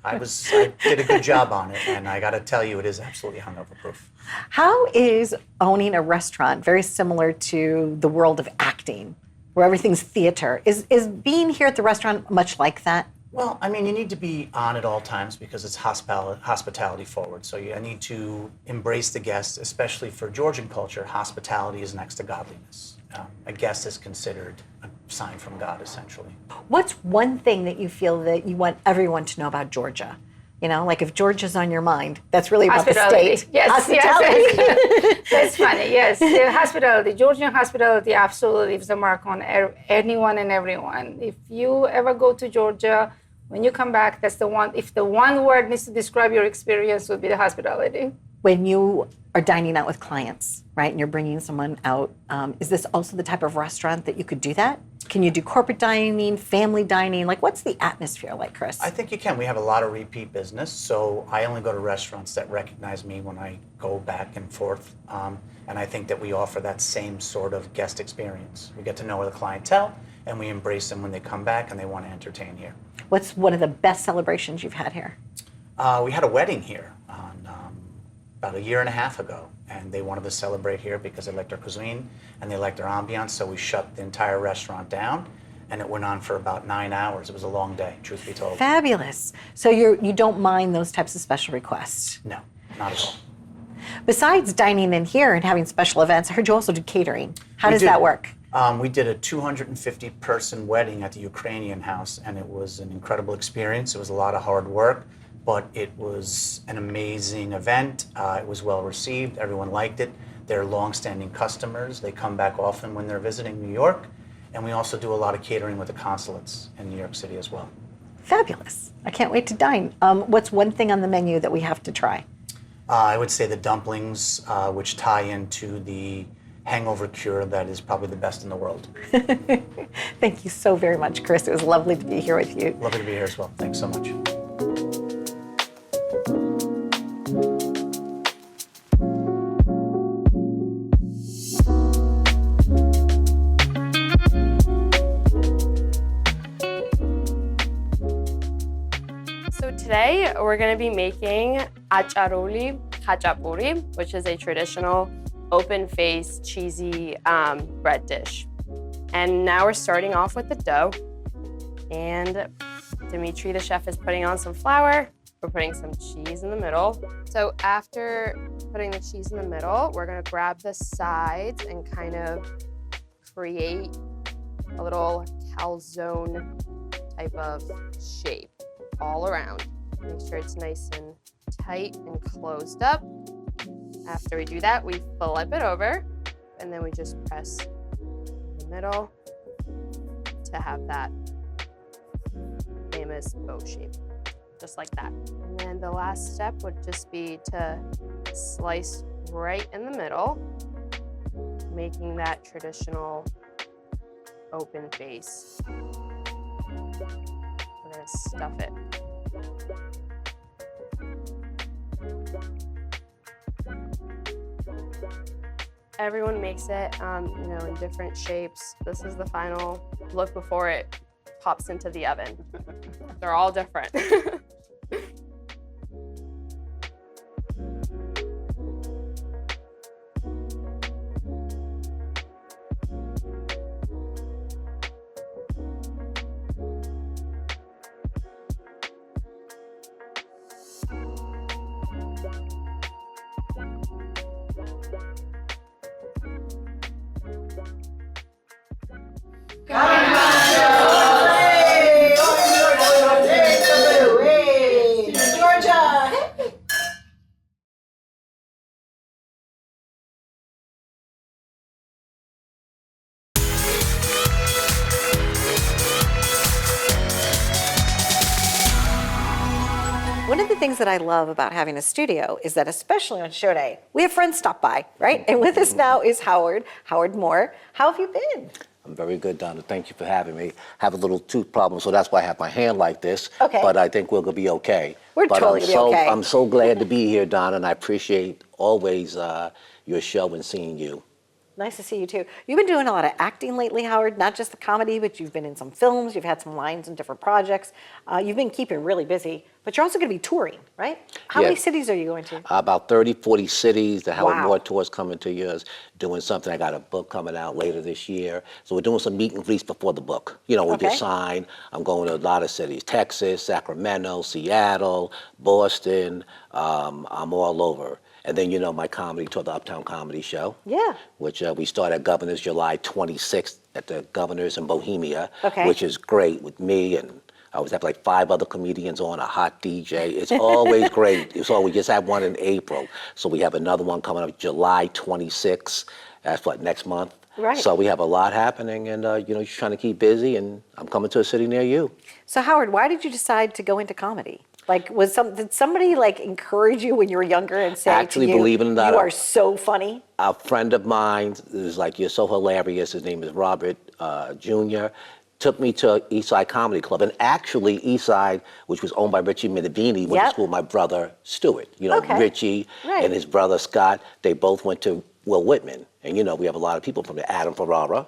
I did a good job on it, and I got to tell you, it is absolutely hangover proof. How is owning a restaurant very similar to the world of acting, where everything's theater? Is being here at the restaurant much like that? Well, I mean, you need to be on at all times because it's hospitality forward. So you need to embrace the guests, especially for Georgian culture. Hospitality is next to godliness. A guest is considered a sign from God, essentially. What's one thing that you feel that you want everyone to know about Georgia? You know, like if Georgia's on your mind, that's really about the state. Yes, hospitality. Yes. That's funny, yes. Hospitality, Georgian hospitality absolutely leaves a mark on anyone and everyone. If you ever go to Georgia, when you come back, that's the one, if the one word needs to describe your experience, would be the hospitality. When you are dining out with clients, right, and you're bringing someone out, is this also the type of restaurant that you could do that? Can you do corporate dining, family dining? Like, what's the atmosphere like, Chris? I think you can. We have a lot of repeat business, so I only go to restaurants that recognize me when I go back and forth, and I think that we offer that same sort of guest experience. We get to know the clientele, and we embrace them when they come back and they want to entertain here. What's one of the best celebrations you've had here? We had a wedding here about a year and a half ago, and they wanted to celebrate here because they liked our cuisine and they liked our ambiance, so we shut the entire restaurant down, and it went on for about 9 hours. It was a long day, truth be told. Fabulous. So you don't mind those types of special requests? No, not at all. Besides dining in here and having special events, I heard you also do catering. How does that work? We did a 250-person wedding at the Ukrainian house, and it was an incredible experience. It was a lot of hard work, but it was an amazing event. It was well received. Everyone liked it. They're long-standing customers. They come back often when they're visiting New York, and we also do a lot of catering with the consulates in New York City as well. Fabulous. I can't wait to dine. What's one thing on the menu that we have to try? I would say the dumplings, which tie into the hangover cure that is probably the best in the world. Thank you so very much, Chris. It was lovely to be here with you. Lovely to be here as well. Thanks so much. So today we're going to be making adjaruli khachapuri, which is a traditional open-faced, cheesy bread dish. And now we're starting off with the dough. And Dimitri, the chef, is putting on some flour. We're putting some cheese in the middle. So after putting the cheese in the middle, we're gonna grab the sides and kind of create a little calzone type of shape all around. Make sure it's nice and tight and closed up. After we do that, we flip it over, and then we just press in the middle to have that famous bow shape, just like that. And then the last step would just be to slice right in the middle, making that traditional open face. We're gonna stuff it. Everyone makes it, in different shapes. This is the final look before it pops into the oven. They're all different. One of the things that I love about having a studio is that, especially on show day, we have friends stop by, right? And with us now is Howard Moore. How have you been? I'm very good, Donna. Thank you for having me. I have a little tooth problem, so that's why I have my hand like this. Okay. But I think we're going to be okay. We're totally going to be okay. I'm so glad to be here, Donna, and I appreciate always your show and seeing you. Nice to see you too. You've been doing a lot of acting lately, Howard, not just the comedy, but you've been in some films, you've had some lines in different projects. You've been keeping really busy, but you're also going to be touring, right? How many cities are you going to? About 30, 40 cities. The Howard Wow. Moore tour's coming to yours, doing something. I got a book coming out later this year. So we're doing some meet and greets before the book. You know, we get signed. I'm going to a lot of cities, Texas, Sacramento, Seattle, Boston. I'm all over. And then, my comedy tour, the Uptown Comedy Show. Yeah. Which we start at Governor's July 26th at the Governor's in Bohemia. Okay. Which is great with me, and I always have like 5 other comedians on, a hot DJ. It's always great. We just had one in April. So we have another one coming up July 26th. That's next month. Right. So we have a lot happening, and you're trying to keep busy, and I'm coming to a city near you. So Howard, why did you decide to go into comedy? Did somebody encourage you when you were younger and say Actually, to you, believe it or not, you are so funny? A friend of mine is you're so hilarious. His name is Robert Jr. Took me to Eastside Comedy Club, and actually Eastside, which was owned by Richie Minabini, went to school with my brother Stuart. Richie and his brother Scott, they both went to Will Whitman. And we have a lot of people from there. Adam Ferrara,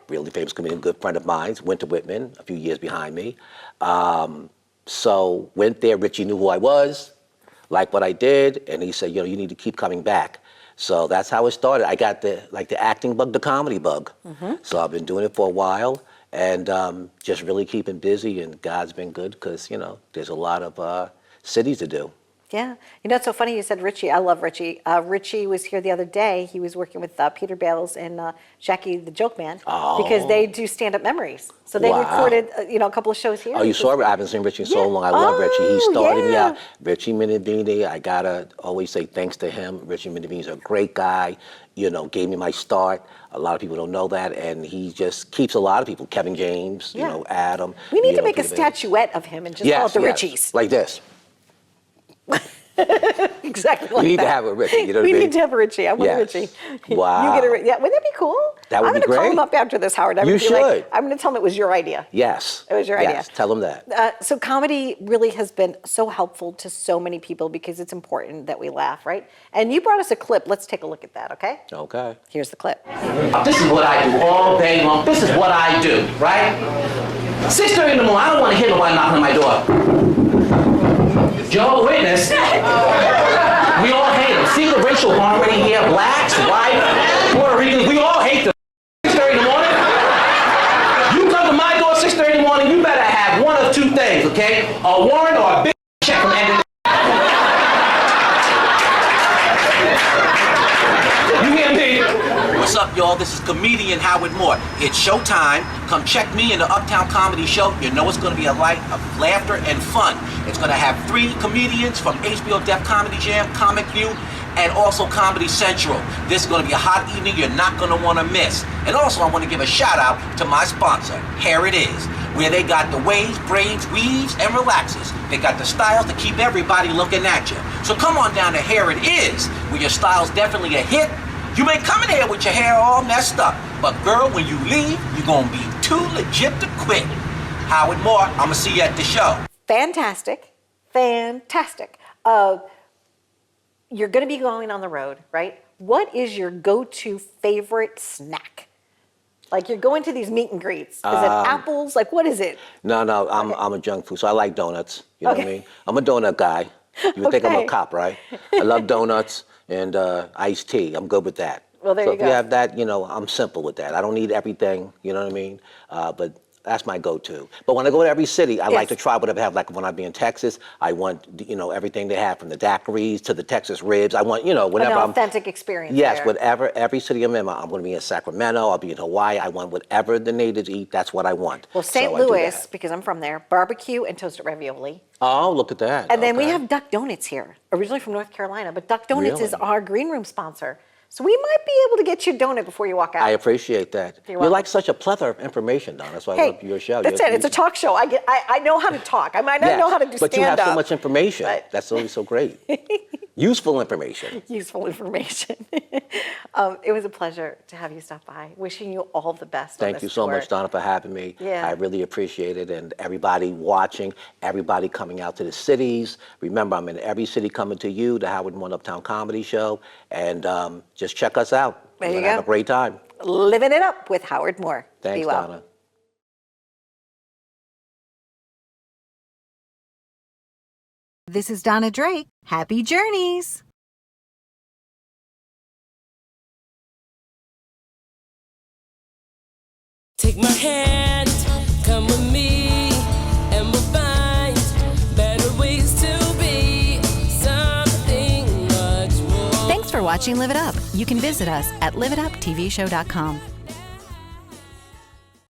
really famous comedian, good friend of mine, went to Whitman, a few years behind me. So went there, Richie knew who I was, liked what I did, and he said, you know, you need to keep coming back. So that's how it started. I got the acting bug, the comedy bug. So I've been doing it for a while, and just really keeping busy, and God's been good because, you know, there's a lot of cities to do. Yeah. You know, it's so funny you said Richie. I love Richie. Richie was here the other day. He was working with Peter Bales and Jackie the Joke Man because they do stand-up memories. So they recorded, you know, a couple of shows here. Oh, you saw it? I haven't seen Richie in so long. I love Richie. He started me out. Richie Minabini, I gotta always say thanks to him. Richie Minabini's a great guy. You know, gave me my start. A lot of people don't know that, and he just keeps a lot of people. Kevin James, you know, Adam. We need to make a statuette of him and just call it the Richies. Like this. Exactly like We need that. to have a Richie, you know what I We mean? need to have a Richie. I want a Richie. Wow. You get a yeah, wouldn't that be cool? That would I'm be gonna call great. him up after this, Howard. I'm You gonna be like, should. I'm going to tell him it was your idea. Yes. It was your idea. Tell him that. So comedy really has been so helpful to so many people because it's important that we laugh, right? And you brought us a clip. Let's take a look at that, okay? Okay. Here's the clip. This is what I do all day long. This is what I do, right? 6:30 in the morning, I don't want to hear nobody knocking on my door. Jehovah's Witness, we all hate them. See the racial harmony here? Blacks, white, Puerto Ricans, we all hate them. 6:30 in the morning. You come to my door 6:30 in the morning, you better have one of two things, okay? A warrant or a big check from the end of the... You hear me? What's up, y'all? This is comedian Howard Moore. It's showtime. Come check me in the Uptown Comedy Show. You know it's going to be a light of laughter and fun. It's going to have 3 comedians from HBO DEF COMEDY JAM, Comic View, and also Comedy Central. This is going to be a hot evening you're not going to want to miss. And also, I want to give a shout out to my sponsor, Hair It Is, where they got the waves, braids, weaves, and relaxers. They got the styles to keep everybody looking at you. So come on down to Hair It Is, where your style's definitely a hit. You may come in here with your hair all messed up, but girl, when you leave, you're gonna be too legit to quit. Howard Moore, I'm gonna see you at the show. Fantastic. Fantastic. You're going to be going on the road, right? What is your go-to favorite snack? Like you're going to these meet and greets. Is it apples? Like what is it? No, I'm a junk food, so I like donuts. You know what I mean? I'm a donut guy. You would think I'm a cop, right? I love donuts and iced tea. I'm good with that. Well, there so you if go. you have that, you know, I'm simple with that. I don't need everything, you know what I mean? But that's my go-to. But when I go to every city, I like to try whatever they have. Like when I be in Texas, I want, you know, everything they have from the daiquiris to the Texas ribs. I want, you know, whenever An I'm... authentic experience. Yes, there. whatever, every city I'm in, I'm going to be in Sacramento, I'll be in Hawaii, I want whatever the natives eat, that's what I want. Well, St. So I do Louis, that. because I'm from there, barbecue and toasted ravioli. Oh, look at that. And then we Okay. have Duck Donuts here, originally from North Carolina, but Duck Donuts is Really? our green room sponsor. So we might be able to get you a donut before you walk out. I appreciate that. You're You're welcome. like such a plethora of information, Donna. That's why I Hey, love your show. that's it. It's a talk show. I know how to talk. I might not know how to do stand-up. But you have so much information. but- That's always so great. Useful information. Useful information. It was a pleasure to have you stop by. Wishing you all the best. on Thank this you so tour. much, Donna, for having me. Yeah. I really appreciate it. And everybody watching, everybody coming out to the cities. Remember, I'm in every city coming to you, the Howard One Uptown Comedy Show. And just check us out. There We're you gonna have go. a great time. Living it up with Howard Moore. Thanks, Be well. Donna. This is Donna Drake. Happy journeys. Take my hand, come with me, and we'll find better ways to be something much more. Thanks for watching Live It Up. You can visit us at liveituptvshow.com.